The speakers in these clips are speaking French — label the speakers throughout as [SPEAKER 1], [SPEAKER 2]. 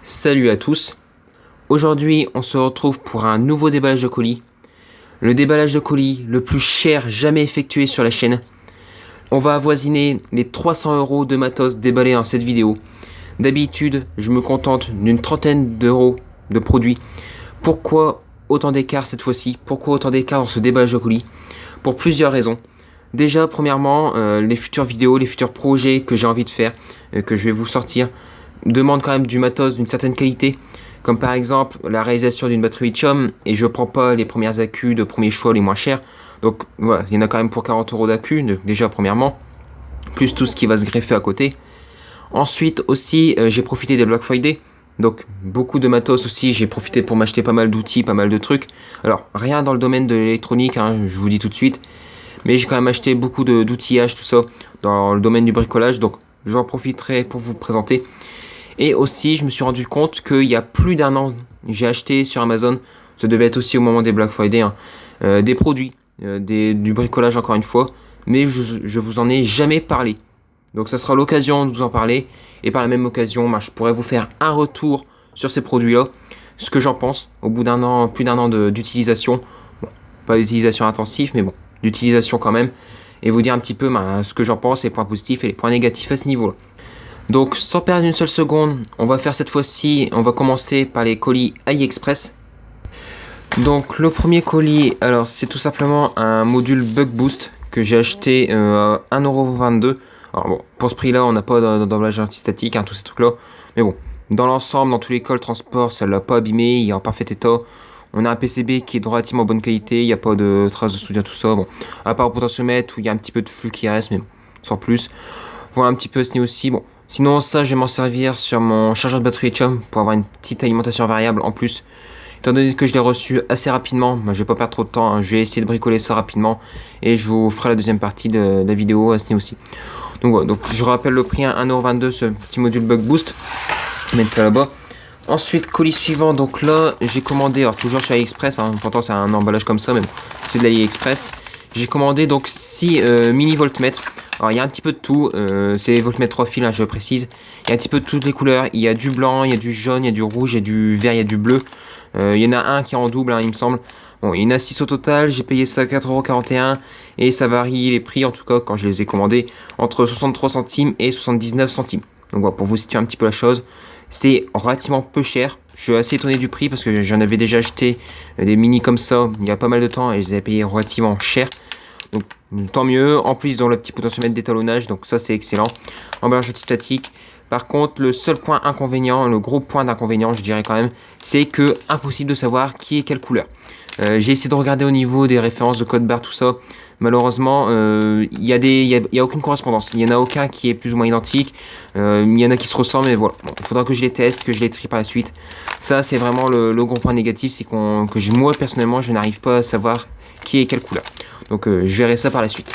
[SPEAKER 1] Salut à tous, aujourd'hui on se retrouve pour un nouveau déballage de colis. Le déballage de colis le plus cher jamais effectué sur la chaîne. On va avoisiner les 300 € de matos déballés dans cette vidéo. D'habitude je me contente d'une trentaine d'euros de produits. Pourquoi autant d'écart cette fois-ci? Pourquoi autant d'écart dans ce déballage de colis? Pour plusieurs raisons. Déjà premièrement, les futures vidéos, les futurs projets que j'ai envie de faire, que je vais vous sortir, demande quand même du matos d'une certaine qualité, comme par exemple la réalisation d'une batterie lithium, et je prends pas les premières accus de premier choix les moins chers, donc voilà, il y en a quand même pour 40 € d'accu, déjà premièrement, plus tout ce qui va se greffer à côté. Ensuite aussi, j'ai profité des Black Friday, donc beaucoup de matos aussi, j'ai profité pour m'acheter pas mal d'outils, pas mal de trucs. Alors rien dans le domaine de l'électronique, hein, je vous dis tout de suite, mais j'ai quand même acheté beaucoup d'outillage, tout ça, dans le domaine du bricolage, donc j'en profiterai pour vous présenter. Et aussi, je me suis rendu compte qu'il y a plus d'un an, j'ai acheté sur Amazon, ça devait être aussi au moment des Black Friday, hein, des produits, du bricolage encore une fois, mais je vous en ai jamais parlé. Donc ça sera l'occasion de vous en parler, et par la même occasion, je pourrais vous faire un retour sur ces produits-là, ce que j'en pense, au bout d'un an, plus d'un an d'utilisation, bon, pas d'utilisation intensive, mais bon, d'utilisation quand même, et vous dire un petit peu ce que j'en pense, les points positifs et les points négatifs à ce niveau-là. Donc sans perdre une seule seconde, on va faire cette fois-ci, on va commencer par les colis AliExpress. Donc le premier colis, alors c'est tout simplement un module Bug Boost que j'ai acheté à 1,22 €. Alors bon, pour ce prix là on n'a pas d'emballage antistatique, hein, tous ces trucs là. Mais bon, dans l'ensemble, dans tous les cas, le transport ça l'a pas abîmé, il est en parfait état. On a un PCB qui est de relativement bonne qualité, il n'y a pas de traces de soudure, tout ça. Bon, à part au potentiomètre où il y a un petit peu de flux qui reste, mais bon, sans plus. Voilà un petit peu ce n'est aussi. Bon, sinon ça je vais m'en servir sur mon chargeur de batterie lithium pour avoir une petite alimentation variable en plus. Étant donné que je l'ai reçu assez rapidement, je vais pas perdre trop de temps, hein. Je vais essayer de bricoler ça rapidement et je vous ferai la deuxième partie de la vidéo à ce niveau aussi. Donc voilà, donc je rappelle le prix à 1,22 € ce petit module Bug Boost. Je vais mettre ça là-bas. Ensuite, colis suivant, donc là j'ai commandé, alors toujours sur AliExpress, hein, pourtant c'est un emballage comme ça, mais bon, c'est de l'AliExpress. J'ai commandé donc 6 mini voltmètres. Alors il y a un petit peu de tout, c'est voltmètre 3 fils, hein, je précise. Il y a un petit peu de toutes les couleurs, il y a du blanc, il y a du jaune, il y a du rouge, il y a du vert, il y a du bleu. Il y en a un qui est en double, hein, il me semble. Bon, il y en a 6 au total, j'ai payé ça 4,41 € et ça varie les prix, en tout cas quand je les ai commandés, entre 63 centimes et 79 centimes. Donc voilà, pour vous situer un petit peu la chose, c'est relativement peu cher. Je suis assez étonné du prix parce que j'en avais déjà acheté des mini comme ça il y a pas mal de temps et je les avais payés relativement cher. Donc tant mieux, en plus ils ont le petit potentiomètre d'étalonnage, donc ça c'est excellent. Emballage antistatique. Par contre, le seul point inconvénient, le gros point d'inconvénient, je dirais quand même, c'est que impossible de savoir qui est quelle couleur. J'ai essayé de regarder au niveau des références de code barre, tout ça. Malheureusement, il y a aucune correspondance. Il n'y en a aucun qui est plus ou moins identique. Il y en a qui se ressemblent, mais voilà. Bon, il faudra que je les teste, que je les trie par la suite. Ça, c'est vraiment le gros point négatif, c'est moi, personnellement, je n'arrive pas à savoir qui est quelle couleur. Donc, je verrai ça par la suite.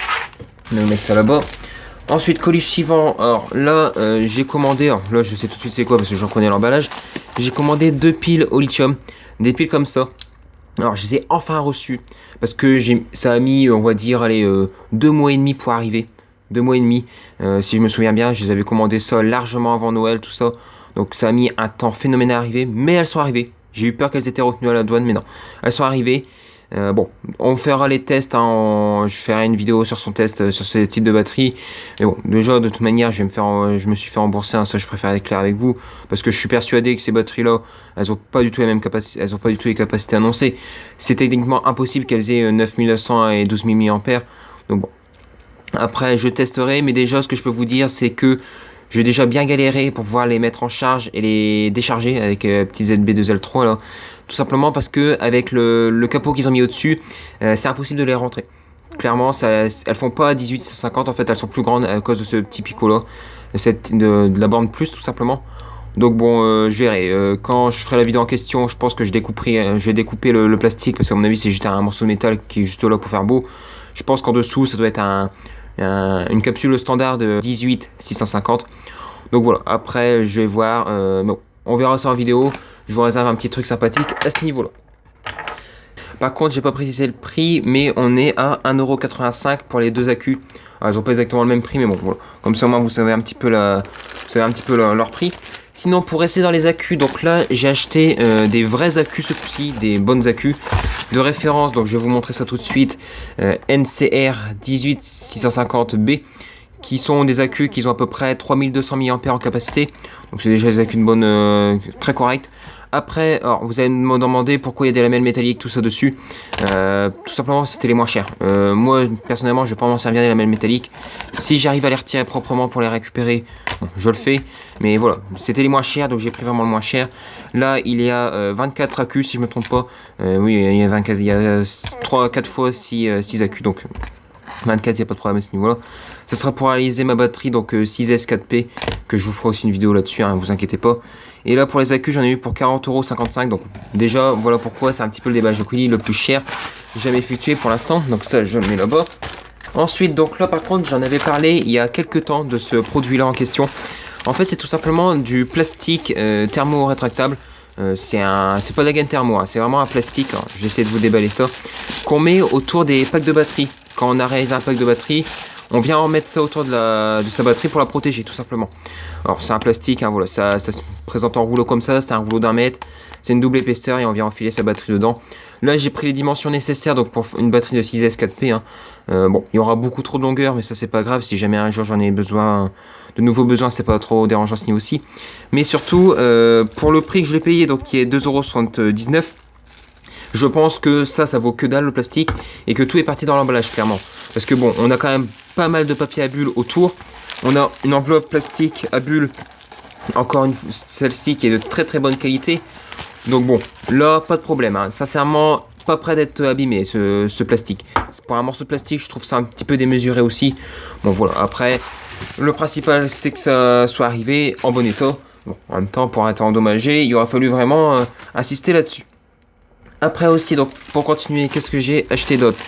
[SPEAKER 1] On va mettre ça là-bas. Ensuite, colis suivant, alors là j'ai commandé, alors là je sais tout de suite c'est quoi parce que j'en connais l'emballage. J'ai commandé 2 piles au lithium, des piles comme ça. Alors je les ai enfin reçues parce que ça a mis on va dire allez 2 mois et demi pour arriver. 2 mois et demi, si je me souviens bien, je les avais commandé ça largement avant Noël, tout ça. Donc ça a mis un temps phénoménal à arriver, mais elles sont arrivées. J'ai eu peur qu'elles étaient retenues à la douane, mais non, elles sont arrivées. Bon, on fera les tests, hein, je ferai une vidéo sur son test sur ce type de batterie. Mais bon, déjà de toute manière, je me suis fait rembourser, hein, ça je préfère être clair avec vous, parce que je suis persuadé que ces batteries-là, elles ont pas du tout les mêmes capacités, elles ont pas du tout les capacités annoncées. C'est techniquement impossible qu'elles aient 9900 et 12000 mAh. Donc bon, après je testerai, mais déjà ce que je peux vous dire, c'est que je vais déjà bien galérer pour pouvoir les mettre en charge et les décharger avec petit ZB2L3 là. Tout simplement parce que avec le capot qu'ils ont mis au-dessus, c'est impossible de les rentrer. Clairement, elles font pas 18-50, en fait elles sont plus grandes à cause de ce petit picot là, de la borne plus tout simplement. Donc bon, je verrai. Quand je ferai la vidéo en question, je pense que je vais découper le plastique parce qu'à mon avis c'est juste un morceau de métal qui est juste là pour faire beau. Je pense qu'en dessous ça doit être une capsule standard de 18-650. Donc voilà, après je vais voir, bon, on verra ça en vidéo. Je vous réserve un petit truc sympathique à ce niveau là. Par contre j'ai pas précisé le prix, mais on est à 1,85 € pour les deux accus. Alors, ils ont pas exactement le même prix, mais bon voilà. Comme ça au moins vous savez un petit peu leur prix. Sinon, pour rester dans les accus, donc là, j'ai acheté des vrais accus ce coup-ci, des bonnes accus de référence. Donc, je vais vous montrer ça tout de suite. NCR 18650B, qui sont des accus qui ont à peu près 3200 mAh en capacité. Donc, c'est déjà des accus de bonne, très corrects. Après, alors, vous allez me demander pourquoi il y a des lamelles métalliques, tout ça dessus. Tout simplement, c'était les moins chers. Moi, personnellement, je vais pas m'en servir des lamelles métalliques. Si j'arrive à les retirer proprement pour les récupérer, bon, je le fais. Mais voilà, c'était les moins chers, donc j'ai pris vraiment le moins cher. Là, il y a 24 accus, si je me trompe pas. Oui, il y a 24, il y a 3-4 fois 6 accus, donc 24, il n'y a pas de problème à ce niveau-là. Ce sera pour réaliser ma batterie, donc 6S4P, que je vous ferai aussi une vidéo là-dessus, hein, vous inquiétez pas. Et là, pour les accus, j'en ai eu pour 40,55 €. Donc déjà, voilà pourquoi c'est un petit peu le déballage de colis le plus cher jamais effectué pour l'instant. Donc ça, je le mets là-bas. Ensuite, donc là, par contre, j'en avais parlé il y a quelques temps de ce produit-là en question. En fait, c'est tout simplement du plastique thermo-rétractable. C'est pas de la gaine thermo, hein, c'est vraiment un plastique. J'essaie de vous déballer ça. Qu'on met autour des packs de batterie. Quand on a réalisé un pack de batterie, on vient en mettre ça autour de sa batterie pour la protéger, tout simplement. Alors, c'est un plastique, hein, voilà, ça se présente en rouleau comme ça. C'est un rouleau d'1 mètre. C'est une double épaisseur et on vient enfiler sa batterie dedans. Là, j'ai pris les dimensions nécessaires donc pour une batterie de 6S 4P. Hein. Bon, il y aura beaucoup trop de longueur, mais ça, c'est pas grave. Si jamais un jour j'en ai besoin, de nouveaux besoins, c'est pas trop dérangeant ce niveau-ci. Mais surtout, pour le prix que je l'ai payé, donc qui est 2,79 €. Je pense que ça vaut que dalle le plastique et que tout est parti dans l'emballage clairement. Parce que bon, on a quand même pas mal de papier à bulles autour. On a une enveloppe plastique à bulles, encore une celle-ci qui est de très très bonne qualité. Donc bon, là pas de problème, hein. Sincèrement, pas prêt d'être abîmé ce plastique. Pour un morceau de plastique, je trouve ça un petit peu démesuré aussi. Bon voilà, après, le principal c'est que ça soit arrivé en bon état. Bon, en même temps, pour être endommagé, il aura fallu vraiment insister là-dessus. Après aussi, donc pour continuer, qu'est-ce que j'ai acheté d'autre?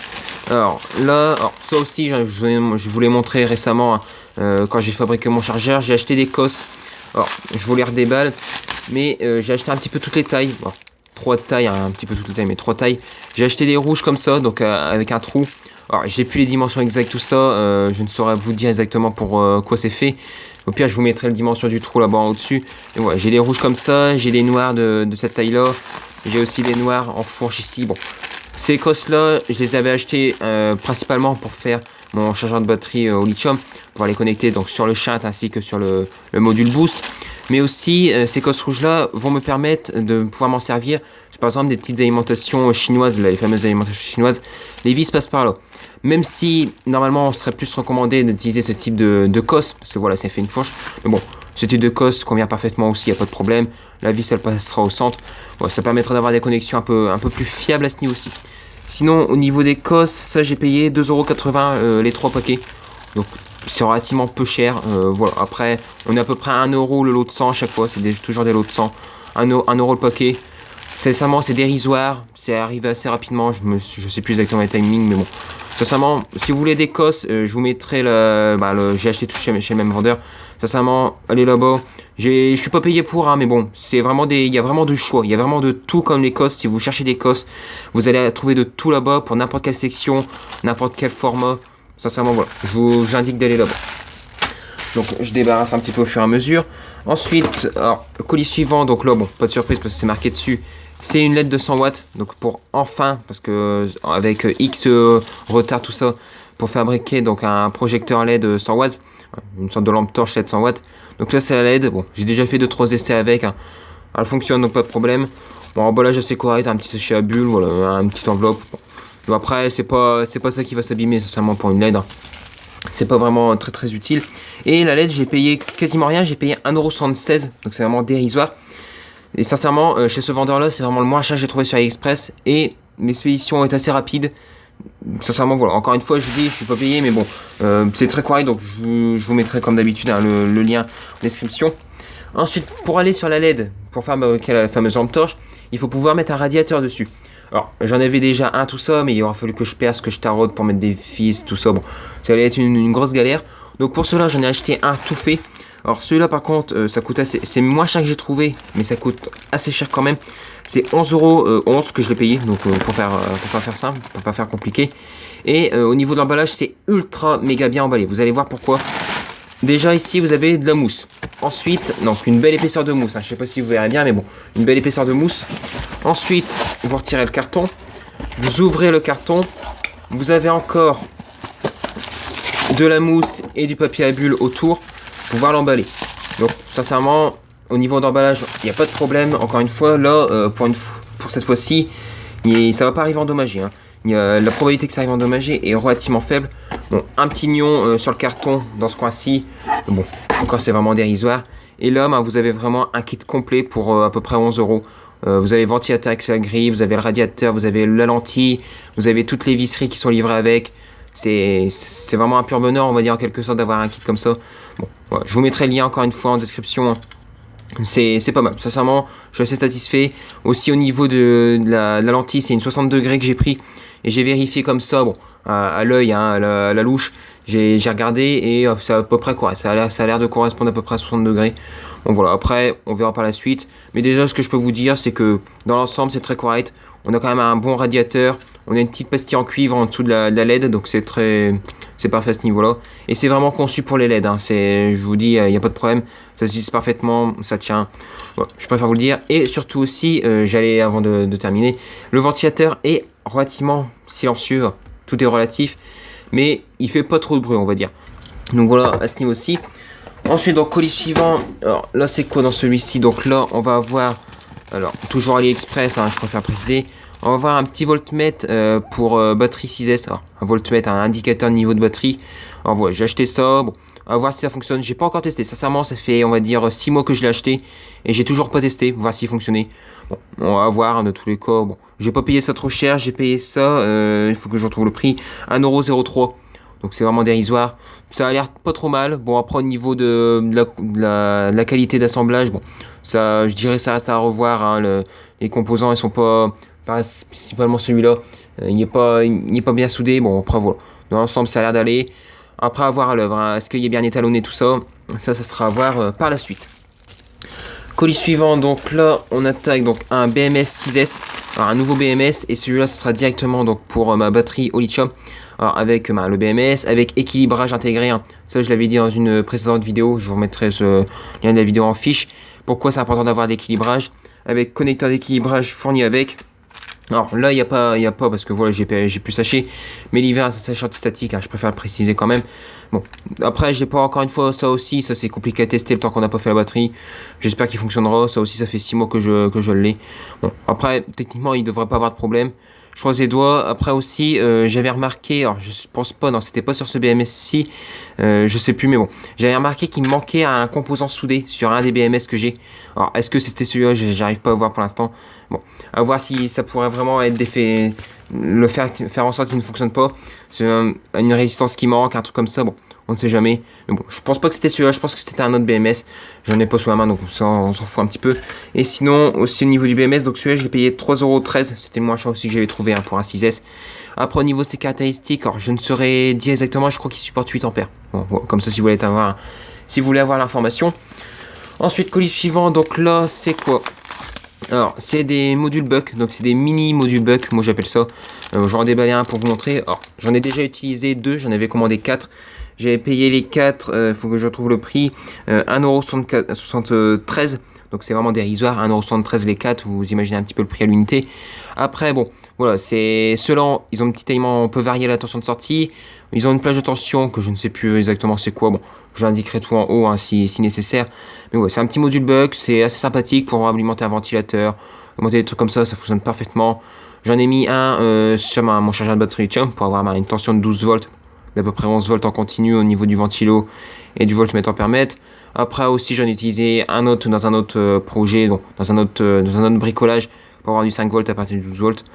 [SPEAKER 1] Alors là, ça aussi, je vous l'ai montré récemment quand j'ai fabriqué mon chargeur. J'ai acheté des cosses. Alors, je vous les redéballe, mais j'ai acheté un petit peu toutes les tailles. Bon, 3 tailles, hein, un petit peu toutes les tailles, mais 3 tailles. J'ai acheté des rouges comme ça, donc avec un trou. Alors, j'ai plus les dimensions exactes, tout ça. Je ne saurais vous dire exactement pour quoi c'est fait. Au pire, je vous mettrai les dimensions du trou là-bas au-dessus. Et voilà, j'ai des rouges comme ça, j'ai des noirs de cette taille-là. J'ai aussi des noirs en fourche ici. Bon, ces cosses-là, je les avais achetées principalement pour faire mon chargeur de batterie au lithium, pour les connecter donc sur le shunt ainsi que sur le module boost. Mais aussi, ces cosses rouges-là vont me permettre de pouvoir m'en servir. Par exemple, des petites alimentations chinoises, là, les fameuses alimentations chinoises, les vis passent par là. Même si, normalement, on serait plus recommandé d'utiliser ce type de cosse, parce que voilà, ça fait une fourche. Mais bon, ce type de cosse convient parfaitement aussi, il n'y a pas de problème. La vis, elle passera au centre. Bon, ça permettra d'avoir des connexions un peu plus fiables à ce niveau-ci. Sinon, au niveau des cosses, ça, j'ai payé 2,80 € les 3 paquets. Donc, c'est relativement peu cher. Voilà. Après, on est à peu près à 1 € le lot de 100 à chaque fois. C'est toujours des lots de 100. 1 € le paquet. Sincèrement, c'est dérisoire. C'est arrivé assez rapidement. Je sais plus exactement les timings, mais bon. Sincèrement, si vous voulez des cosses, je vous mettrai j'ai acheté tout chez le même vendeur. Sincèrement, allez là-bas. Je suis pas payé pour, hein, mais bon, c'est vraiment il y a vraiment du choix. Il y a vraiment de tout comme les cosses. Si vous cherchez des cosses, vous allez trouver de tout là-bas pour n'importe quelle section, n'importe quel format. Sincèrement, voilà, je vous indique d'aller là-bas. Donc, je débarrasse un petit peu au fur et à mesure. Ensuite, alors, le colis suivant, donc là, bon, pas de surprise parce que c'est marqué dessus. C'est une LED de 100 watts, donc pour enfin, parce que avec X retard, tout ça, pour fabriquer donc un projecteur LED 100 watts, une sorte de lampe torche LED 100 watts. Donc là, c'est la LED. Bon, j'ai déjà fait 2-3 essais avec. Hein. Elle fonctionne, donc pas de problème. Bon, emballage assez correct, un petit sachet à bulles, voilà, une petite enveloppe. Bon. Donc après, c'est pas ça qui va s'abîmer, sincèrement, pour une LED. Hein. C'est pas vraiment très très utile. Et la LED, j'ai payé quasiment rien, j'ai payé 1,76 €, donc c'est vraiment dérisoire. Et sincèrement, chez ce vendeur-là, c'est vraiment le moins cher que j'ai trouvé sur AliExpress. Et l'expédition est assez rapide. Sincèrement, voilà, encore une fois, je vous dis, je suis pas payé, mais bon, c'est très correct, donc je vous mettrai comme d'habitude hein, le lien en description. Ensuite, pour aller sur la LED, pour faire la fameuse lampe torche, il faut pouvoir mettre un radiateur dessus. Alors, j'en avais déjà un, tout ça, mais il aura fallu que je perce, que je taraude pour mettre des fils, tout ça. Bon, ça allait être une grosse galère. Donc pour cela, j'en ai acheté un tout fait. Alors celui-là, par contre, ça coûte assez... C'est moins cher que j'ai trouvé, mais ça coûte assez cher quand même. C'est 11,11 € que je l'ai payé, donc pour pas faire simple, pour pas faire compliqué. Et au niveau de l'emballage, c'est ultra méga bien emballé. Vous allez voir pourquoi. Déjà ici, vous avez de la mousse. Ensuite, donc une belle épaisseur de mousse, hein. Je sais pas si vous verrez bien, mais bon, une belle épaisseur de mousse. Ensuite, vous retirez le carton, vous ouvrez le carton, vous avez encore de la mousse et du papier à bulles autour pour pouvoir l'emballer. Donc, sincèrement, au niveau d'emballage, il n'y a pas de problème. Encore une fois, là, pour cette fois-ci, ça va pas arriver endommagé, hein. La probabilité que ça arrive endommagé est relativement faible. Bon, un petit nion sur le carton dans ce coin-ci. Bon, encore c'est vraiment dérisoire. Et là, vous avez vraiment un kit complet pour à peu près 11 €. Vous avez le ventilateur avec sa grille, vous avez le radiateur, vous avez la lentille, vous avez toutes les visseries qui sont livrées avec. C'est vraiment un pur bonheur, on va dire en quelque sorte, d'avoir un kit comme ça. Bon, voilà, je vous mettrai le lien encore une fois en description. C'est pas mal, sincèrement, je suis assez satisfait. Aussi au niveau de la lentille, c'est une 60 degrés que j'ai pris. Et j'ai vérifié comme ça, bon, à l'œil, hein, à la louche, j'ai regardé et c'est à peu près correct. Ça a l'air de correspondre à peu près à 60 degrés. Donc voilà, après, on verra par la suite. Mais déjà, ce que je peux vous dire, c'est que dans l'ensemble, c'est très correct. On a quand même un bon radiateur. On a une petite pastille en cuivre en dessous de la LED, donc c'est parfait à ce niveau-là. Et c'est vraiment conçu pour les LED, hein. Je vous dis, il n'y a pas de problème. Ça se lisse parfaitement, ça tient. Voilà, je préfère vous le dire. Et surtout aussi, j'allais avant de terminer, le ventilateur est relativement silencieux. Tout est relatif, mais il fait pas trop de bruit, on va dire. Donc voilà, à ce niveau-ci. Ensuite, donc colis suivant. Alors là, c'est quoi dans celui-ci? Donc là, on va avoir, alors toujours AliExpress, hein, je préfère préciser. On va avoir un petit voltmètre pour batterie 6S. Alors, un voltmètre, un indicateur de niveau de batterie. Alors voilà, j'ai acheté ça. Bon, on va voir si ça fonctionne. J'ai pas encore testé. Sincèrement, ça fait, on va dire, 6 mois que je l'ai acheté. Et j'ai toujours pas testé. Voir s'il fonctionnait. Bon, on va voir, hein, de tous les cas. Bon, j'ai pas payé ça trop cher. J'ai payé ça, il faut que je retrouve le prix, 1,03 €. Donc c'est vraiment dérisoire. Ça a l'air pas trop mal. Bon, après au niveau de la qualité d'assemblage, bon, ça, je dirais ça reste à revoir, hein. Les composants, ils sont pas principalement celui-là. Il n'est pas bien soudé. Bon, après voilà. Dans l'ensemble, ça a l'air d'aller. Après, à voir à l'œuvre, hein. Est-ce qu'il est bien étalonné, tout ça? Ça sera à voir par la suite. Colis suivant, donc là, on attaque donc un BMS 6S. Alors, un nouveau BMS, et celui-là, ce sera directement donc pour ma batterie au lithium. Alors, avec le BMS, avec équilibrage intégré, hein. Ça, je l'avais dit dans une précédente vidéo. Je vous remettrai ce lien de la vidéo en fiche. Pourquoi c'est important d'avoir l'équilibrage? Avec connecteur d'équilibrage fourni avec. Alors là, il n'y a pas parce que voilà, j'ai pu sacher. Mais l'hiver, ça sèche anti-statique, hein, je préfère le préciser quand même. Bon, après, j'ai pas encore une fois ça aussi. Ça, c'est compliqué à tester le temps qu'on n'a pas fait la batterie. J'espère qu'il fonctionnera. Ça aussi, ça fait 6 mois que je l'ai. Bon, après, techniquement, il devrait pas avoir de problème. Je croise les doigts. Après aussi, j'avais remarqué, alors je pense pas, non, c'était pas sur ce BMS-ci, je sais plus, mais bon, j'avais remarqué qu'il me manquait un composant soudé sur un des BMS que j'ai. Alors, est-ce que c'était celui-là? J'arrive pas à voir pour l'instant. Bon, à voir si ça pourrait vraiment être d'effet, faire en sorte qu'il ne fonctionne pas. C'est une résistance qui manque, un truc comme ça. Bon, on ne sait jamais. Mais bon, je pense pas que c'était celui-là, je pense que c'était un autre BMS. J'en ai pas sous la main, donc ça, on s'en fout un petit peu. Et sinon, aussi au niveau du BMS, donc celui-là, je l'ai payé 3,13 €. C'était le moins cher aussi que j'avais trouvé, hein, pour un 6S. Après, au niveau de ses caractéristiques, alors je ne saurais dire exactement, je crois qu'il supporte 8 ampères. Bon, comme ça, si vous voulez avoir l'information. Ensuite, colis suivant, donc là, c'est quoi? Alors, c'est des modules Buck, donc c'est des mini modules Buck, moi j'appelle ça. J'en ai déballé un pour vous montrer. Alors, j'en ai déjà utilisé 2, j'en avais commandé 4. J'avais payé les 4, il faut que je retrouve le prix, 1,73 €. Donc c'est vraiment dérisoire, 1,73 € les 4, vous imaginez un petit peu le prix à l'unité. Après, bon, voilà, c'est ceux-là, ils ont un petit taillement, on peut varier la tension de sortie. Ils ont une plage de tension que je ne sais plus exactement c'est quoi. Bon, j'indiquerai tout en haut, hein, si nécessaire. Mais ouais, c'est un petit module Buck, c'est assez sympathique pour alimenter un ventilateur, alimenter des trucs comme ça fonctionne parfaitement. J'en ai mis un sur mon chargeur de batterie lithium pour avoir une tension de 12 volts, d'à peu près 11 volts en continu au niveau du ventilo et du voltmètre ampère-mètre. Après aussi, j'en ai utilisé un autre dans un autre projet, donc dans un autre bricolage pour avoir du 5 volts à partir de 12 volts.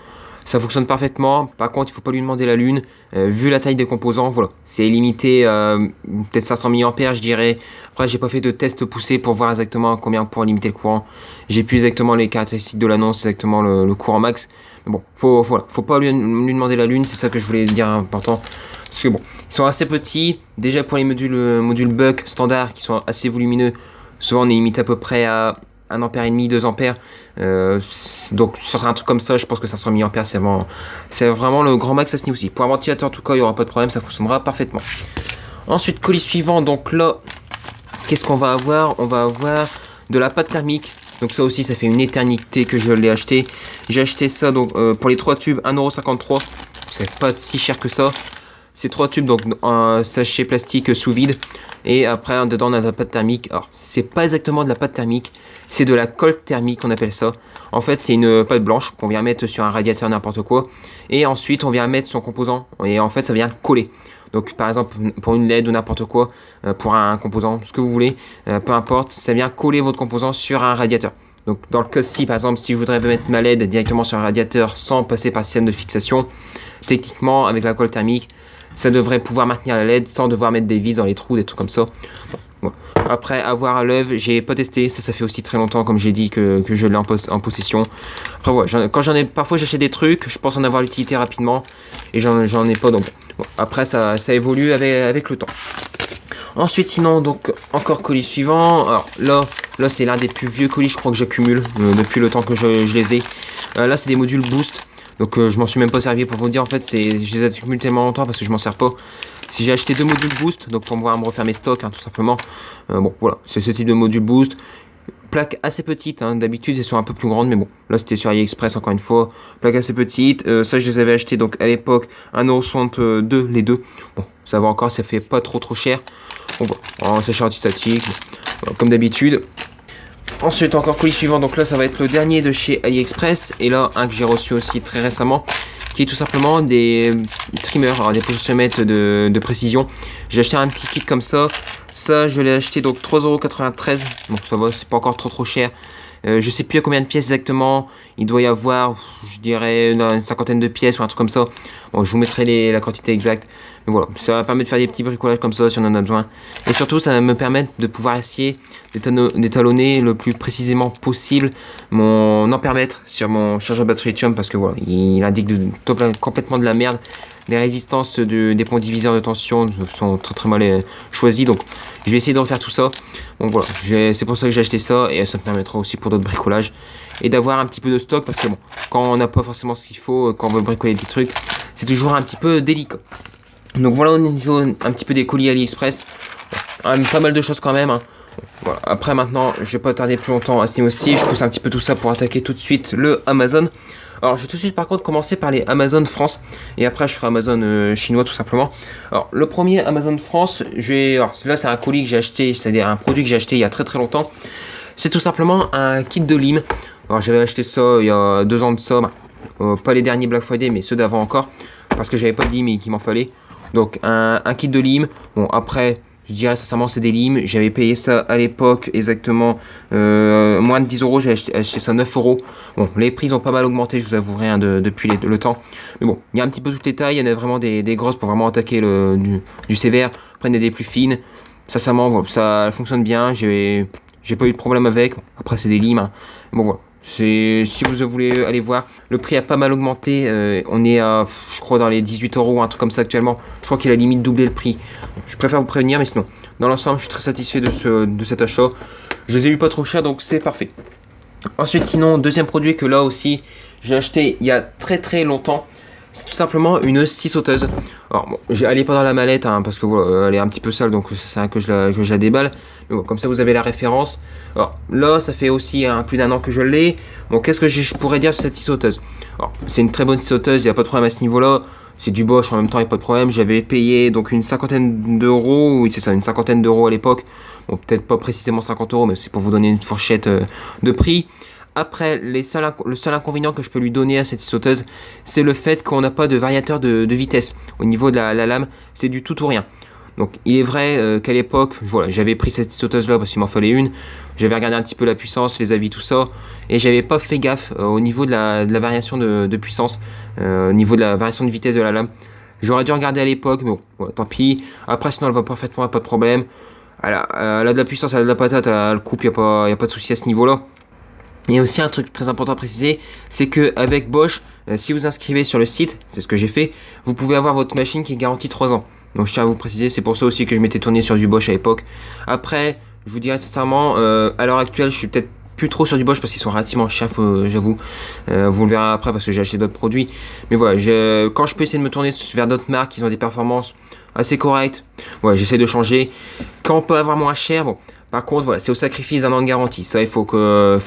[SPEAKER 1] Ça fonctionne parfaitement. Par contre, il faut pas lui demander la lune. Vu la taille des composants, voilà, c'est limité, peut-être 500 mA, je dirais. Après, j'ai pas fait de test poussé pour voir exactement combien pour limiter le courant. J'ai plus exactement les caractéristiques de l'annonce, exactement le courant max. Mais bon, faut pas lui demander la lune, c'est ça que je voulais dire important. Parce que bon, ils sont assez petits. Déjà pour les modules Buck standard qui sont assez volumineux, souvent on est limité à peu près à 1,5 ampère, 2 ampères. Donc sur un truc comme ça, je pense que 500 mA, c'est vraiment le grand max à ce niveau-ci. Pour un ventilateur, en tout cas, il n'y aura pas de problème, ça fonctionnera parfaitement. Ensuite, colis suivant, donc là, Qu'est-ce qu'on va avoir? On va avoir de la pâte thermique. Donc ça aussi, ça fait une éternité que je l'ai acheté. J'ai acheté ça donc pour les 3 tubes 1,53 €. C'est pas si cher que ça. C'est 3 tubes, donc un sachet plastique sous vide. Et après, dedans, on a de la pâte thermique. Alors, c'est pas exactement de la pâte thermique, c'est de la colle thermique, on appelle ça. En fait, c'est une pâte blanche qu'on vient mettre sur un radiateur, n'importe quoi. Et ensuite, on vient mettre son composant. Et en fait, ça vient coller. Donc, par exemple, pour une LED ou n'importe quoi, pour un composant, ce que vous voulez, peu importe, ça vient coller votre composant sur un radiateur. Donc, dans le cas-ci, par exemple, si je voudrais mettre ma LED directement sur un radiateur sans passer par le système de fixation, techniquement, avec la colle thermique, ça devrait pouvoir maintenir la LED sans devoir mettre des vis dans les trous, des trucs comme ça. Bon. Après, avoir à l'œuvre, j'ai pas testé. Ça fait aussi très longtemps, comme j'ai dit, que je l'ai en possession. Après, voilà, quand j'en ai, parfois j'achète des trucs, je pense en avoir l'utilité rapidement, et j'en ai pas. Donc, bon. Après, ça évolue avec le temps. Ensuite, sinon, donc, encore colis suivant. Alors, là c'est l'un des plus vieux colis, je crois, que j'accumule depuis le temps que je les ai. Là, c'est des modules Boost. Donc je m'en suis même pas servi pour vous dire, en fait je les accumule tellement longtemps parce que je m'en sers pas. Si j'ai acheté 2 modules Boost, donc pour pouvoir me refaire mes stocks, hein, tout simplement. Bon voilà, c'est ce type de module Boost. Plaque assez petite, hein, d'habitude elles sont un peu plus grandes, mais bon, là c'était sur AliExpress encore une fois. Plaque assez petite, ça je les avais achetés donc à l'époque 1,62 € les deux. Bon, ça va encore, ça fait pas trop cher. Bon voilà, sachet antistatique, voilà, comme d'habitude. Ensuite, encore colis suivant, donc là ça va être le dernier de chez AliExpress, et là un que j'ai reçu aussi très récemment, qui est tout simplement des trimmers, alors des potentiomètres de précision. J'ai acheté un petit kit comme ça, je l'ai acheté donc 3,93 €, donc ça va, c'est pas encore trop cher. Je sais plus à combien de pièces exactement, il doit y avoir, je dirais, une cinquantaine de pièces ou un truc comme ça. Bon, je vous mettrai la quantité exacte. Mais voilà, ça va permettre de faire des petits bricolages comme ça si on en a besoin. Et surtout, ça va me permettre de pouvoir essayer d'étalonner le plus précisément possible mon ampèremètre sur mon chargeur batterie lithium, parce que voilà, il indique complètement de la merde. Les résistances des ponts diviseurs de tension sont très mal choisies, donc je vais essayer de refaire tout ça. Donc voilà, c'est pour ça que j'ai acheté ça, et ça me permettra aussi pour d'autres bricolages et d'avoir un petit peu de stock, parce que bon, quand on n'a pas forcément ce qu'il faut, quand on veut bricoler des trucs, c'est toujours un petit peu délicat. Donc voilà au niveau un petit peu des colis AliExpress, pas mal de choses quand même, hein. Voilà. Après maintenant, je vais pas tarder plus longtemps à ce niveau-ci, je pousse un petit peu tout ça pour attaquer tout de suite le Amazon. Alors je vais tout de suite par contre commencer par les Amazon France, et après je ferai Amazon chinois tout simplement. Alors le premier Amazon France, là c'est un colis que j'ai acheté, c'est-à-dire un produit que j'ai acheté il y a très longtemps. C'est tout simplement un kit de lime. Alors j'avais acheté ça il y a 2 ans de ça, pas les derniers Black Friday mais ceux d'avant encore, parce que j'avais pas de lime et qu'il m'en fallait. Donc un kit de lime. Bon après, je dirais sincèrement c'est des limes. J'avais payé ça à l'époque exactement moins de 10 €. J'ai acheté ça 9 €. Bon, les prix ont pas mal augmenté, je vous avouerai, hein, depuis le temps. Mais bon, il y a un petit peu toutes les tailles. Il y en a vraiment des grosses pour vraiment attaquer du sévère. Après il y en a des plus fines. Sincèrement, bon, ça fonctionne bien. J'ai pas eu de problème avec. Après c'est des limes, hein. Bon voilà. Si vous voulez aller voir, le prix a pas mal augmenté. On est à, je crois, dans les 18 € un truc comme ça actuellement. Je crois qu'il a limite doublé le prix. Je préfère vous prévenir, mais sinon, dans l'ensemble, je suis très satisfait de cet achat. Je les ai eu pas trop cher, donc c'est parfait. Ensuite, sinon, deuxième produit que là aussi j'ai acheté il y a très longtemps. C'est tout simplement une scie sauteuse. Alors bon, elle est pas dans la mallette, hein, parce que voilà, elle est un petit peu sale, donc ça sert à que je la déballe. Mais bon, comme ça vous avez la référence. Alors là, ça fait aussi plus d'1 an que je l'ai. Bon, qu'est-ce que je pourrais dire sur cette scie sauteuse? Alors, c'est une très bonne scie sauteuse, il n'y a pas de problème à ce niveau-là. C'est du Bosch en même temps, il n'y a pas de problème. J'avais payé donc une cinquantaine d'euros, oui c'est ça, une cinquantaine d'euros à l'époque. Bon, peut-être pas précisément 50 €, mais c'est pour vous donner une fourchette de prix. Après, le seul inconvénient que je peux lui donner à cette scie sauteuse, c'est le fait qu'on n'a pas de variateur de vitesse. Au niveau de la lame, c'est du tout ou rien. Donc il est vrai qu'à l'époque, voilà, j'avais pris cette scie sauteuse là parce qu'il m'en fallait une. J'avais regardé un petit peu la puissance, les avis, tout ça. Et j'avais pas fait gaffe au niveau de la variation de puissance, au niveau de la variation de vitesse de la lame. J'aurais dû regarder à l'époque, mais bon, voilà, tant pis. Après sinon elle va parfaitement, pas de problème. Elle a de la puissance, elle a de la patate, elle coupe, il n'y a pas de souci à ce niveau-là. Et aussi un truc très important à préciser, c'est que avec Bosch, si vous inscrivez sur le site, c'est ce que j'ai fait, vous pouvez avoir votre machine qui est garantie 3 ans. Donc je tiens à vous préciser, c'est pour ça aussi que je m'étais tourné sur du Bosch à l'époque. Après, je vous dirais sincèrement, à l'heure actuelle, je suis peut-être plus trop sur du Bosch parce qu'ils sont relativement chers, j'avoue. Vous le verrez après parce que j'ai acheté d'autres produits. Mais voilà, quand je peux essayer de me tourner vers d'autres marques qui ont des performances assez correctes, ouais, j'essaie de changer. Quand on peut avoir moins cher, bon. Par contre, voilà, c'est au sacrifice d'un an de garantie. Ça, il faut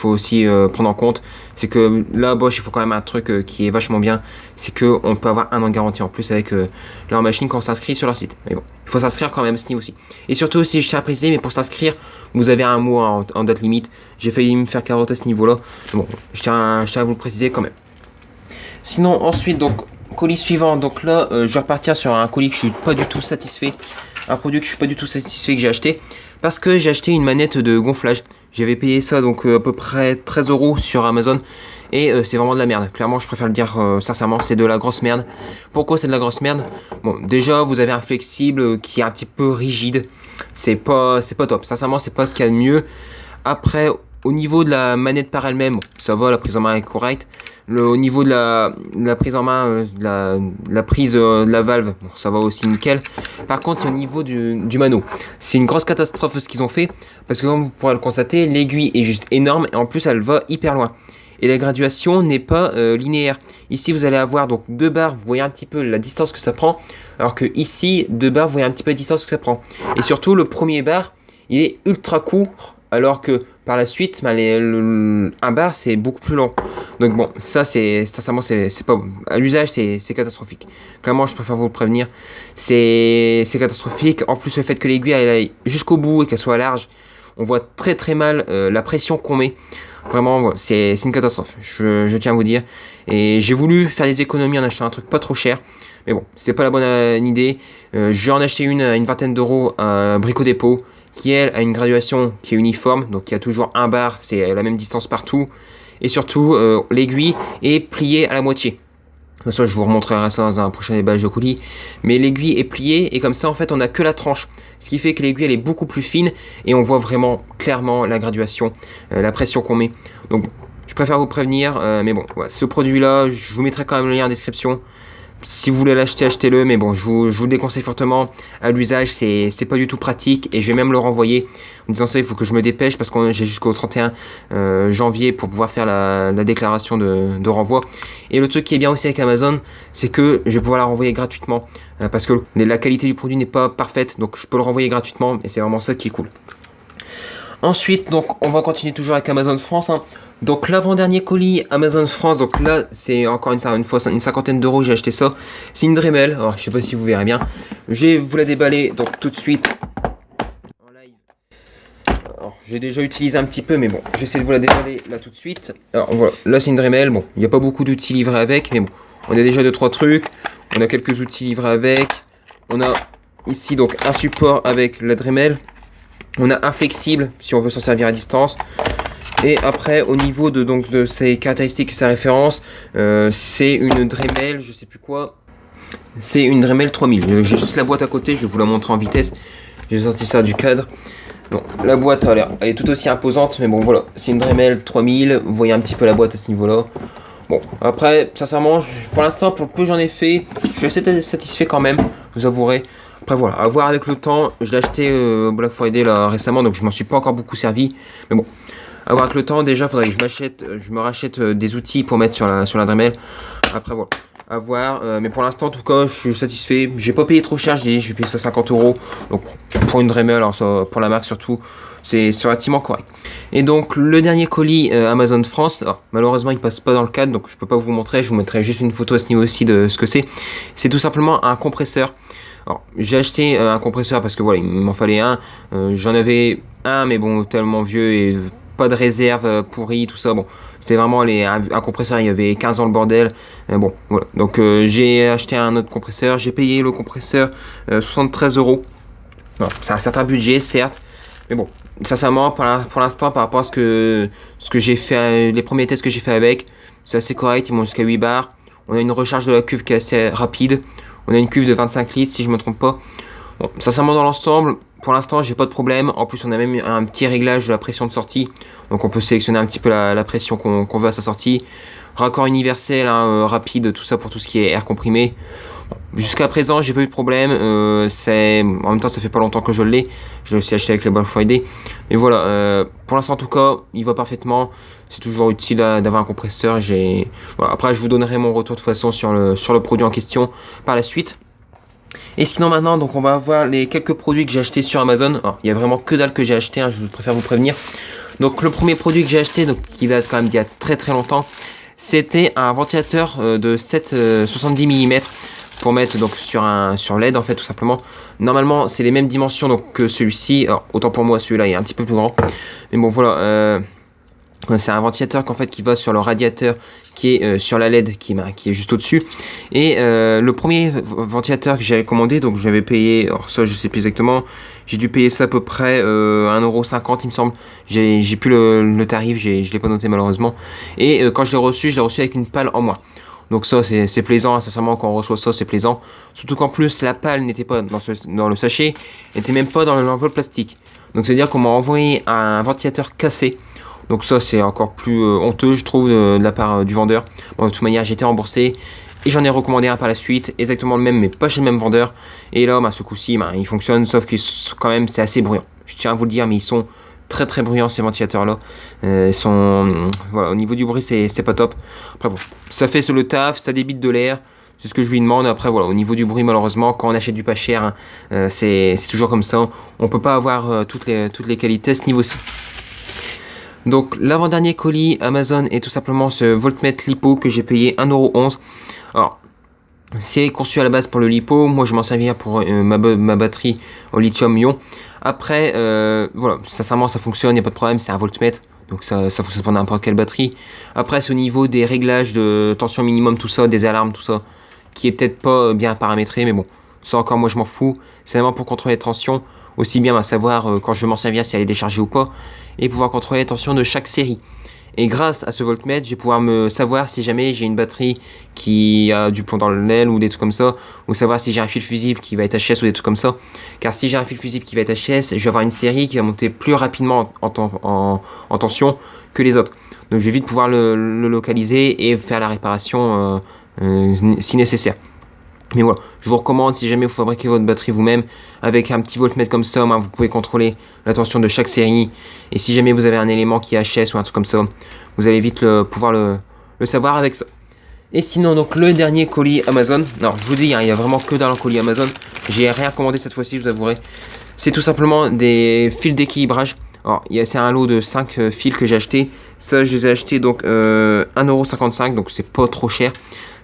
[SPEAKER 1] aussi prendre en compte. C'est que là, Bosch, il faut quand même un truc qui est vachement bien. C'est qu'on peut avoir un an de garantie en plus avec leur machine quand on s'inscrit sur leur site. Mais bon, il faut s'inscrire quand même à ce niveau aussi. Et surtout aussi, je tiens à préciser, mais pour s'inscrire, vous avez un mois en date limite. J'ai failli me faire carotter à ce niveau-là. Bon, je tiens à vous le préciser quand même. Sinon, ensuite, donc, colis suivant. Donc là, je vais repartir sur un colis que je suis pas du tout satisfait. Un produit que je suis pas du tout satisfait que j'ai acheté. Parce que j'ai acheté une manette de gonflage. J'avais payé ça donc à peu près 13 € sur Amazon. Et c'est vraiment de la merde. Clairement, je préfère le dire sincèrement, c'est de la grosse merde. Pourquoi c'est de la grosse merde? Bon, déjà, vous avez un flexible qui est un petit peu rigide. C'est pas top. Sincèrement, c'est pas ce qu'il y a de mieux. Après, au niveau de la manette par elle-même, bon, ça va, la prise en main est correcte. Au niveau de la prise en main, la prise de la valve, bon, ça va aussi nickel. Par contre, c'est au niveau du mano. C'est une grosse catastrophe ce qu'ils ont fait. Parce que comme vous pourrez le constater, l'aiguille est juste énorme et en plus elle va hyper loin. Et la graduation n'est pas linéaire. Ici, vous allez avoir donc 2 barres, vous voyez un petit peu la distance que ça prend. Alors que ici, 2 barres, vous voyez un petit peu la distance que ça prend. Et surtout, le premier bar, il est ultra court. Alors que par la suite, un bar c'est beaucoup plus long. Donc bon, ça c'est sincèrement c'est pas bon. À l'usage c'est catastrophique. Clairement, je préfère vous prévenir. C'est catastrophique. En plus le fait que l'aiguille elle aille jusqu'au bout et qu'elle soit large, on voit très très mal la pression qu'on met. Vraiment, c'est une catastrophe. Je tiens à vous dire. Et j'ai voulu faire des économies en achetant un truc pas trop cher. Mais bon, c'est pas la bonne idée. J'ai en acheté une à une vingtaine d'euros à Brico Dépôt, qui elle a une graduation qui est uniforme, donc il y a toujours un bar, c'est la même distance partout, et surtout l'aiguille est pliée à la moitié. De toute façon, je vous remontrerai ça dans un prochain déballage de colis, mais l'aiguille est pliée et comme ça en fait on a que la tranche, ce qui fait que l'aiguille elle est beaucoup plus fine et on voit vraiment clairement la graduation, la pression qu'on met. Donc je préfère vous prévenir, mais bon, voilà, ce produit là, je vous mettrai quand même le lien en description. Si vous voulez l'acheter, achetez-le, mais bon, je vous le déconseille fortement. À l'usage, c'est pas du tout pratique et je vais même le renvoyer. En disant ça, il faut que je me dépêche parce que j'ai jusqu'au 31 janvier pour pouvoir faire la déclaration de renvoi. Et le truc qui est bien aussi avec Amazon, c'est que je vais pouvoir la renvoyer gratuitement parce que la qualité du produit n'est pas parfaite, donc je peux le renvoyer gratuitement et c'est vraiment ça qui est cool. Ensuite, donc, on va continuer toujours avec Amazon France. Donc l'avant-dernier colis Amazon France, donc là c'est encore une cinquantaine d'euros, j'ai acheté ça. C'est une Dremel, alors je sais pas si vous verrez bien. Je vais vous la déballer donc tout de suite en live. Alors j'ai déjà utilisé un petit peu, mais bon, j'essaie de vous la déballer là tout de suite. Alors voilà, là c'est une Dremel, bon, il n'y a pas beaucoup d'outils livrés avec, mais bon, on a déjà 2-3 trucs. On a quelques outils livrés avec. On a ici donc un support avec la Dremel. On a un flexible si on veut s'en servir à distance. Et après, au niveau de ses caractéristiques et sa référence, c'est une Dremel, je sais plus quoi. C'est une Dremel 3000. J'ai juste la boîte à côté, je vais vous la montrer en vitesse. J'ai sorti ça du cadre. Bon, la boîte, elle est tout aussi imposante, mais bon, voilà. C'est une Dremel 3000. Vous voyez un petit peu la boîte à ce niveau-là. Bon, après, sincèrement, pour l'instant, pour le peu que j'en ai fait, je suis assez satisfait quand même, vous avouerez. Après voilà, à voir avec le temps. Je l'ai acheté au Black Friday là récemment, donc je m'en suis pas encore beaucoup servi. Mais bon, à voir avec le temps, déjà, il faudrait que je me rachète des outils pour mettre sur la Dremel. Après voilà, à voir. Mais pour l'instant, en tout cas, je suis satisfait. J'ai pas payé trop cher, je vais payer ça 50 €. Donc pour une Dremel, alors ça, pour la marque surtout, c'est relativement correct. Et donc le dernier colis Amazon France, alors, malheureusement il passe pas dans le cadre, donc je peux pas vous montrer. Je vous mettrai juste une photo à ce niveau aussi de ce que c'est. C'est tout simplement un compresseur. Alors, j'ai acheté un compresseur parce que voilà, il m'en fallait un. J'en avais un, mais bon, tellement vieux et pas de réserve pourrie, tout ça. Bon, c'était vraiment un compresseur, il y avait 15 ans le bordel. Bon, voilà. Donc, j'ai acheté un autre compresseur. J'ai payé le compresseur 73 €. C'est un certain budget, certes. Mais bon, sincèrement, pour l'instant, par rapport à ce que j'ai fait, les premiers tests que j'ai fait avec, c'est assez correct. Ils montent jusqu'à 8 bars. On a une recharge de la cuve qui est assez rapide. On a une cuve de 25 litres si je ne me trompe pas. Bon, sincèrement dans l'ensemble, pour l'instant j'ai pas de problème. En plus on a même un petit réglage de la pression de sortie. Donc on peut sélectionner un petit peu la pression qu'on veut à sa sortie. Raccord universel, rapide, tout ça pour tout ce qui est air comprimé. Bon, Jusqu'à présent, j'ai pas eu de problème. En même temps, ça fait pas longtemps que je l'ai. Je l'ai aussi acheté avec le Black Friday. Mais voilà, pour l'instant en tout cas, il va parfaitement. C'est toujours utile d'avoir un compresseur. Voilà. Après, je vous donnerai mon retour de toute façon sur le produit en question par la suite. Et sinon maintenant, donc on va voir les quelques produits que j'ai achetés sur Amazon. Alors, il y a vraiment que dalle que j'ai acheté, hein, je préfère vous prévenir. Donc le premier produit que j'ai acheté, donc qui date quand même d'il y a très très longtemps, c'était un ventilateur de 70 mm pour mettre donc sur LED en fait tout simplement. Normalement c'est les mêmes dimensions donc que celui-ci. Alors autant pour moi celui-là est un petit peu plus grand. Mais bon voilà. C'est un ventilateur qu'en fait qui va sur le radiateur qui est sur la LED qui est juste au-dessus. Et le premier ventilateur que j'avais commandé, donc j'avais payé, alors ça je sais plus exactement, j'ai dû payer ça à peu près 1,50€ il me semble. J'ai plus le tarif, je l'ai pas noté malheureusement. Et quand je l'ai reçu avec une pale en moins. Donc ça c'est plaisant, hein, sincèrement quand on reçoit ça c'est plaisant. Surtout qu'en plus la pale n'était pas dans le sachet, n'était même pas dans l'enveloppe plastique. Donc c'est à dire qu'on m'a envoyé un ventilateur cassé. Donc ça c'est encore plus honteux je trouve de la part du vendeur. Bon, de toute manière j'ai été remboursé et j'en ai recommandé un par la suite, exactement le même mais pas chez le même vendeur. Et là ce coup-ci il fonctionne, sauf que quand même c'est assez bruyant. Je tiens à vous le dire, mais ils sont très très bruyants ces ventilateurs là. Voilà, au niveau du bruit c'est pas top. Après bon, ça fait le taf, ça débite de l'air. C'est ce que je lui demande. Après voilà, au niveau du bruit malheureusement quand on achète du pas cher, c'est toujours comme ça. On peut pas avoir toutes les qualités à ce niveau-ci. Donc l'avant-dernier colis Amazon est tout simplement ce voltmètre LiPo que j'ai payé 1,11€. Alors c'est conçu à la base pour le LiPo, moi je m'en servir pour ma batterie au lithium-ion. Après voilà, sincèrement ça fonctionne, il n'y a pas de problème, c'est un voltmètre. Donc ça fonctionne pour n'importe quelle batterie. Après c'est au niveau des réglages de tension minimum, tout ça, des alarmes, tout ça, qui est peut-être pas bien paramétré, mais bon, ça encore moi je m'en fous. C'est vraiment pour contrôler les tensions, aussi bien savoir quand je veux m'en servir si elle est déchargée ou pas, et pouvoir contrôler les tensions de chaque série. Et grâce à ce voltmètre, je vais pouvoir me savoir si jamais j'ai une batterie qui a du plomb dans l'aile ou des trucs comme ça, ou savoir si j'ai un fil fusible qui va être HS ou des trucs comme ça. Car si j'ai un fil fusible qui va être HS, je vais avoir une série qui va monter plus rapidement en tension que les autres. Donc je vais vite pouvoir le localiser et faire la réparation si nécessaire. Mais voilà, je vous recommande, si jamais vous fabriquez votre batterie vous-même, avec un petit voltmètre comme ça, vous pouvez contrôler la tension de chaque série. Et si jamais vous avez un élément qui est HS ou un truc comme ça, vous allez vite pouvoir le savoir avec ça. Et sinon, donc le dernier colis Amazon. Alors je vous dis, il n'y a vraiment que dans le colis Amazon. J'ai rien commandé cette fois-ci, je vous avouerai. C'est tout simplement des fils d'équilibrage. Alors c'est un lot de 5 fils que j'ai acheté. Ça, je les ai achetés donc 1,55€, donc c'est pas trop cher.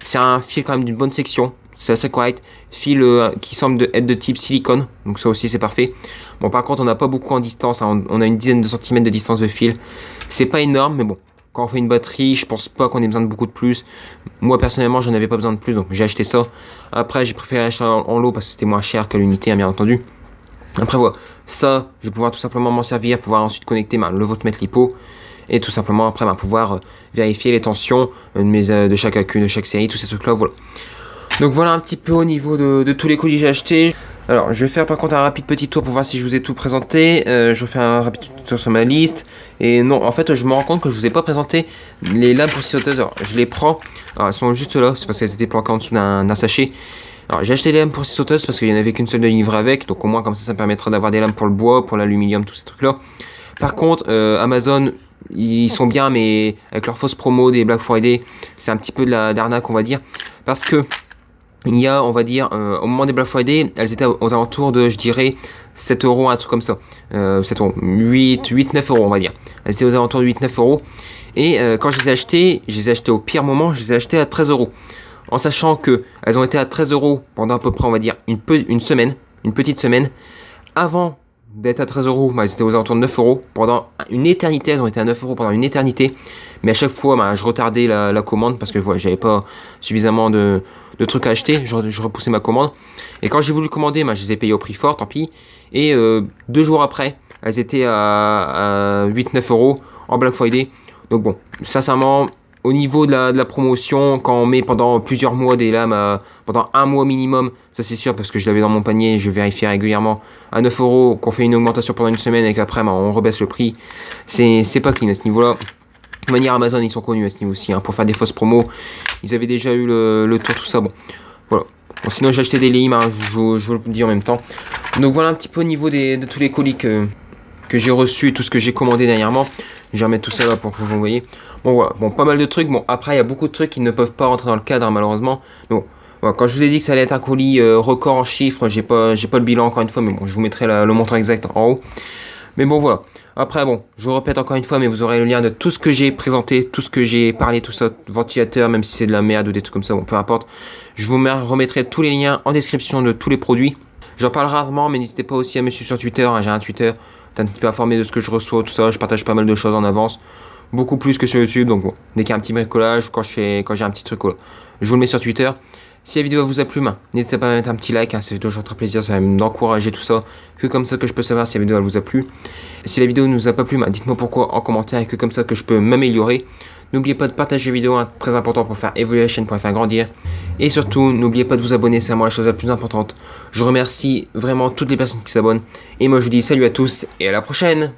[SPEAKER 1] C'est un fil quand même d'une bonne section. C'est assez correct. Fil qui semble être de type silicone. Donc ça aussi c'est parfait. Bon par contre on n'a pas beaucoup en distance. Hein. On a une dizaine de centimètres de distance de fil. C'est pas énorme mais bon. Quand on fait une batterie je pense pas qu'on ait besoin de beaucoup de plus. Moi personnellement j'en avais pas besoin de plus. Donc j'ai acheté ça. Après j'ai préféré acheter en lot parce que c'était moins cher que l'unité bien entendu. Après voilà. Ça je vais pouvoir tout simplement m'en servir. Pouvoir ensuite connecter le voltmètre LiPo. Et tout simplement après pouvoir vérifier les tensions de chaque accu, de chaque série. Tous ces trucs là voilà. Donc voilà un petit peu au niveau de tous les colis que j'ai achetés. Alors je vais faire par contre un rapide petit tour pour voir si je vous ai tout présenté. Je vais faire un rapide tour sur ma liste. Et non, en fait je me rends compte que je vous ai pas présenté les lames pour sauteuse. Alors je les prends, alors elles sont juste là, c'est parce qu'elles étaient planquées en dessous d'un sachet. Alors j'ai acheté les lames pour sauteuse parce qu'il n'y en avait qu'une seule de livre avec. Donc au moins comme ça me permettra d'avoir des lames pour le bois, pour l'aluminium, tous ces trucs là. Par contre Amazon, ils sont bien mais avec leur fausse promo des Black Friday, c'est un petit peu de l'arnaque on va dire. Parce que il y a, on va dire, au moment des Black Friday, elles étaient aux alentours de, je dirais, 7€, un truc comme ça. 7€, 9€, on va dire. Elles étaient aux alentours de 8-9€. Et quand je les ai achetées au pire moment, je les ai achetées à 13€. En sachant que elles ont été à 13€ pendant à peu près, on va dire, une semaine, une petite semaine. Avant d'être à 13€, elles étaient aux alentours de 9€. Pendant une éternité, elles ont été à 9€ pendant une éternité. Mais à chaque fois, je retardais la commande parce que j'avais pas suffisamment de trucs à acheter. Je repoussais ma commande. Et quand j'ai voulu commander, je les ai payés au prix fort, tant pis. Et 2 jours après, elles étaient à 8-9€ en Black Friday. Donc bon, sincèrement, au niveau de la promotion, quand on met pendant plusieurs mois des lames, pendant un mois minimum, ça c'est sûr parce que je l'avais dans mon panier, je vérifie régulièrement, à 9€, qu'on fait une augmentation pendant une semaine et qu'après on rebaisse le prix, c'est pas clean à ce niveau-là. De manière Amazon, ils sont connus à ce niveau aussi, pour faire des fausses promos. Ils avaient déjà eu le tour, tout ça. Bon, voilà. Bon, sinon j'ai acheté des limes, hein, je vous le dis en même temps. Donc voilà un petit peu au niveau de tous les colis que j'ai reçus et tout ce que j'ai commandé dernièrement. Je vais remettre tout ça là pour que vous voyez. Bon voilà, bon pas mal de trucs. Bon après il y a beaucoup de trucs qui ne peuvent pas rentrer dans le cadre, hein, malheureusement. Bon, voilà, quand je vous ai dit que ça allait être un colis record en chiffres, j'ai pas le bilan encore une fois, mais bon je vous mettrai le montant exact en haut. Mais bon voilà. Après bon, je vous répète encore une fois, mais vous aurez le lien de tout ce que j'ai présenté, tout ce que j'ai parlé, tout ça, ventilateur, même si c'est de la merde ou des trucs comme ça, bon peu importe. Je vous remettrai tous les liens en description de tous les produits. J'en parle rarement, mais n'hésitez pas aussi à me suivre sur Twitter, hein, j'ai un Twitter, t'es un petit peu informé de ce que je reçois, tout ça, je partage pas mal de choses en avance. Beaucoup plus que sur YouTube, donc bon, dès qu'il y a un petit bricolage, quand j'ai un petit truc, je vous le mets sur Twitter. Si la vidéo vous a plu, n'hésitez pas à mettre un petit like, hein, ça fait toujours très plaisir, ça va m'encourager tout ça. Que comme ça que je peux savoir si la vidéo elle vous a plu. Si la vidéo ne vous a pas plu, dites-moi pourquoi en commentaire et que comme ça que je peux m'améliorer. N'oubliez pas de partager la vidéo, hein, très important pour faire évoluer la chaîne, pour la faire grandir. Et surtout, n'oubliez pas de vous abonner, c'est vraiment la chose la plus importante. Je remercie vraiment toutes les personnes qui s'abonnent. Et moi je vous dis salut à tous et à la prochaine.